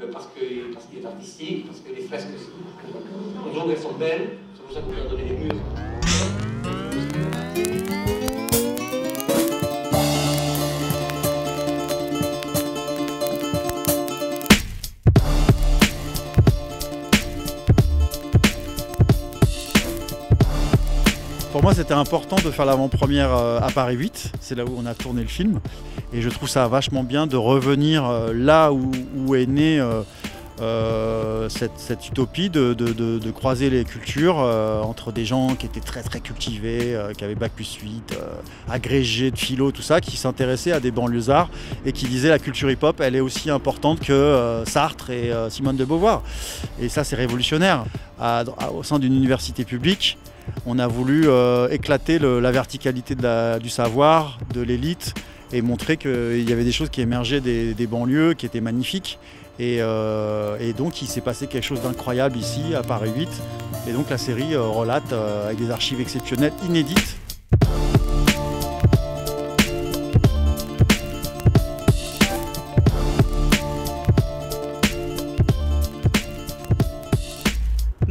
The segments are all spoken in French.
parce qu'il est artistique, parce que les fresques, aujourd'hui elles sont belles, c'est pour ça qu'on lui a donné des murs. Pour moi, c'était important de faire l'avant-première à Paris 8, c'est là où on a tourné le film. Et je trouve ça vachement bien de revenir là où est née cette utopie de croiser les cultures entre des gens qui étaient très très cultivés, qui avaient Bac+8, agrégés de philo, tout ça, qui s'intéressaient à des banlieusards et qui disaient la culture hip-hop, elle est aussi importante que Sartre et Simone de Beauvoir. Et ça, c'est révolutionnaire. Au sein d'une université publique, on a voulu éclater la verticalité du savoir, de l'élite, et montrer qu'il y avait des choses qui émergeaient des banlieues, qui étaient magnifiques. Et donc il s'est passé quelque chose d'incroyable ici, à Paris 8. Et donc la série relate avec des archives exceptionnelles, inédites.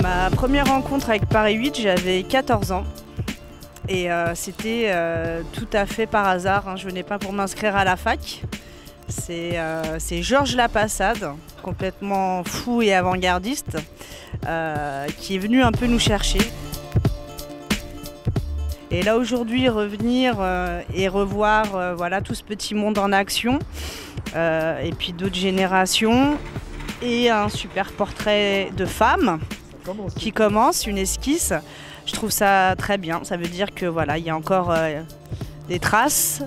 Ma première rencontre avec Paris 8, j'avais 14 ans. Et c'était tout à fait par hasard, hein. Je venais pas pour m'inscrire à la fac. C'est Georges Lapassade, complètement fou et avant-gardiste, qui est venu un peu nous chercher. Et là aujourd'hui, revenir et revoir voilà, tout ce petit monde en action, et puis d'autres générations, et un super portrait de femme qui commence, une esquisse. Je trouve ça très bien, ça veut dire que voilà, il y a encore des traces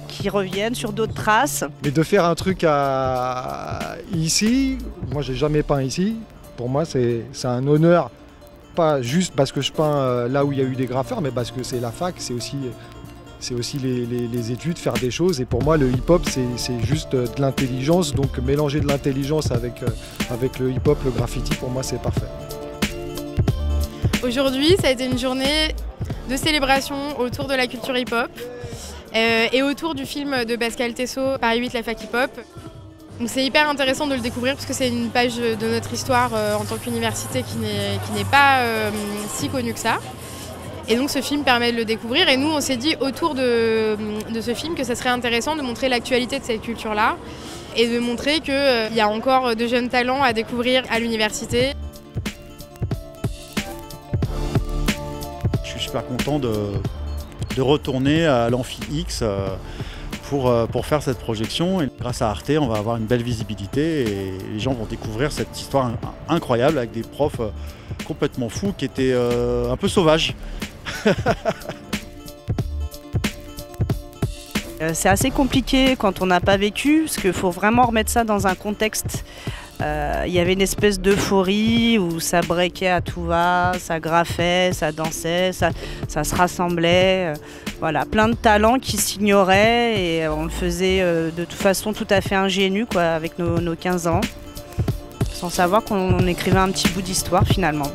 qui reviennent sur d'autres traces. Mais de faire un truc ici, moi j'ai jamais peint ici, pour moi c'est un honneur, pas juste parce que je peins là où il y a eu des graffeurs, mais parce que c'est la fac, c'est aussi les études, faire des choses. Et pour moi le hip-hop c'est juste de l'intelligence, donc mélanger de l'intelligence avec le hip-hop, le graffiti, pour moi c'est parfait. Aujourd'hui, ça a été une journée de célébration autour de la culture hip-hop et autour du film de Pascal Tessot, Paris 8, la fac hip-hop. Donc c'est hyper intéressant de le découvrir parce que c'est une page de notre histoire en tant qu'université qui n'est pas si connue que ça. Et donc ce film permet de le découvrir et nous on s'est dit autour de ce film que ça serait intéressant de montrer l'actualité de cette culture-là et de montrer qu'il y a encore de jeunes talents à découvrir à l'université. Je suis super content de retourner à l'Amphi X pour faire cette projection. Et grâce à Arte, on va avoir une belle visibilité et les gens vont découvrir cette histoire incroyable avec des profs complètement fous qui étaient un peu sauvages. C'est assez compliqué quand on n'a pas vécu, parce qu'il faut vraiment remettre ça dans un contexte. Il y avait une espèce d'euphorie où ça breakait à tout va, ça graffait, ça dansait, ça se rassemblait. Voilà, plein de talents qui s'ignoraient et on le faisait de toute façon tout à fait ingénu, quoi, avec nos 15 ans, sans savoir qu'on écrivait un petit bout d'histoire finalement.